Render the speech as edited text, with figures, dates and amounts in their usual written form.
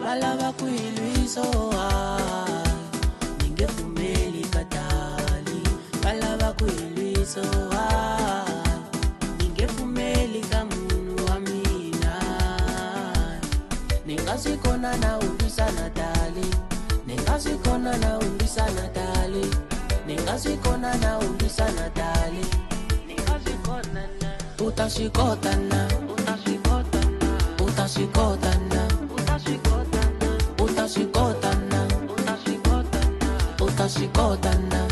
balaba kuyilwiso ningevumeli kadali balaba kuyilwiso ningevumeli kamuntu wamina ningasikona na ulwisa nadali ningasikona na ulwisa nadali ningasikona na ulwisa nadali ningasikona na utashikotana utashikotana utashikotana utashikotana utashikotana utashikotana